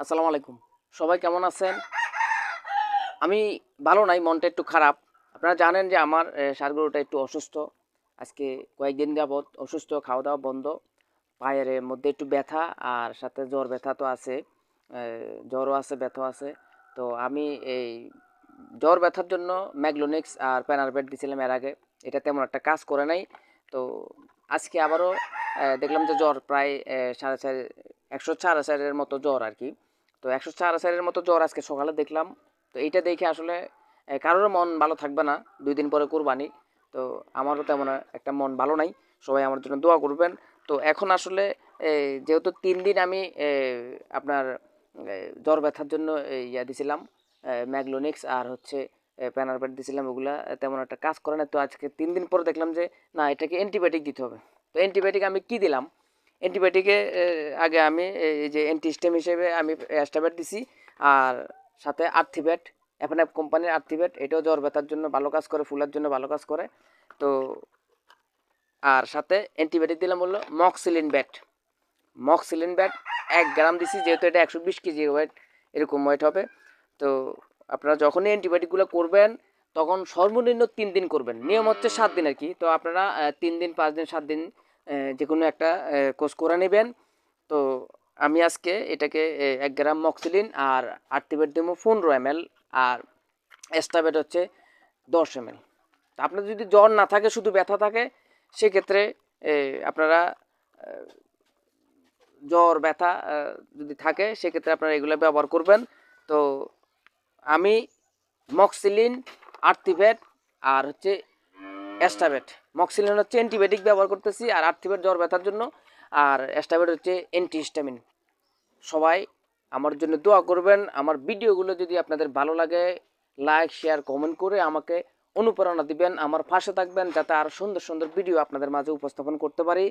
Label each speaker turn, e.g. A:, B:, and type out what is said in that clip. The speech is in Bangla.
A: আসসালামু আলাইকুম। সবাই কেমন আছেন? আমি ভালো নাই, মনটা একটু খারাপ। আপনারা জানেন যে আমার ষাঁড় গরুটা একটু অসুস্থ। আজকে কয়েকদিন যাবৎ অসুস্থ, খাওয়া-দাওয়া বন্ধ। পায়ের মধ্যে একটু ব্যথা আর সাথে জ্বর ব্যথা তো আছে। অ্যা জ্বরও আছে, ব্যথাও আছে। তো আমি এই জ্বর ব্যথার জন্য ম্যাগলোনিক্স আর প্যানারভেট দিছিলাম এর আগে। এটা তেমন একটা কাজ করে নাই। তো আজকে আবারও দেখলাম যে জ্বর প্রায় ৪.৫ ১০৪ এর মতো জ্বর আরকি। তো ১০৪ এর মতো জ্বর আজকে সকালে দেখলাম। তো এইটা দেখে আসলে কারোর মন ভালো থাকবে না। ২ দিন পরে কুরবানি। তো আমারও তেমন একটা মন ভালো নাই। সবাই আমার জন্য দোয়া করবেন। তো এখন আসলে যেহেতু ৩ দিন আমি আপনার জ্বর ব্যথার জন্য ইয়া দিছিলাম, ম্যাগলোনিক্স আর হচ্ছে প্যানারভেট দিছিলাম, ওগুলা তেমন একটা কাজ করে না। তো আজকে ৩ দিন পরে দেখলাম যে না, এটাকে অ্যান্টিবায়োটিক দিতে হবে। তো অ্যান্টিবায়োটিক আমি কি দিলাম? অ্যান্টিবায়োটিকে আগে আমি এই যে অ্যান্টিস্টেম হিসেবে আমি অ্যাস্টাবেট দিছি, আর সাথে আর্থিভেট, এফএনএফ কোম্পানির আর্থিভেট, এটাও জ্বর ব্যথার জন্য ভালো কাজ করে, ফুলার জন্য ভালো কাজ করে। তো আর সাথে অ্যান্টিবায়োটিক দিলাম হলো মক্সিলিন ব্যাট। মক্সিলিন ব্যাট ১ গ্রাম দিছি, যেহেতু এটা ১২০ কেজি ওয়েট, এরকম ওয়েট হবে। তো আপনারা যখনই অ্যান্টিবায়োটিকগুলো করবেন তখন সর্বনিম্ন ৩ দিন করবেন। নিয়ম হচ্ছে ৭ দিন আরকি। তো আপনারা ৩ দিন, ৫ দিন, ৭ দিন যেকোনো একটা কোর্স করে নেবেন। তো আমি আজকে এটাকে ১ গ্রাম মক্সিলিন আর আর্টিবেট দেবো ১৫ এমএল, আর এস্টাবেট হচ্ছে ১০ এমএল। তা আপনার যদি জ্বর না থাকে, শুধু ব্যথা থাকে, সেক্ষেত্রে আপনারা জ্বর ব্যথা যদি থাকে, সেক্ষেত্রে আপনারা এগুলো ব্যবহার করবেন। তো আমি মক্সিলিন, আর্থিভেট আর হচ্ছে অ্যাস্টাবেট, মক্সিলিন হচ্ছে অ্যান্টিবায়োটিক ব্যবহার করতেছি, আর আর্থিভেট জ্বর ব্যথার জন্য, আর অ্যাস্টাবেট হচ্ছে অ্যান্টিহিস্টামিন। সবাই আমার জন্য দোয়া করবেন। আমার ভিডিওগুলো যদি আপনাদের ভালো লাগে, লাইক, শেয়ার, কমেন্ট করে আমাকে অনুপ্রেরণা দিবেন, আমার পাশে থাকবেন, যাতে আরও সুন্দর সুন্দর ভিডিও আপনাদের মাঝে উপস্থাপন করতে পারি।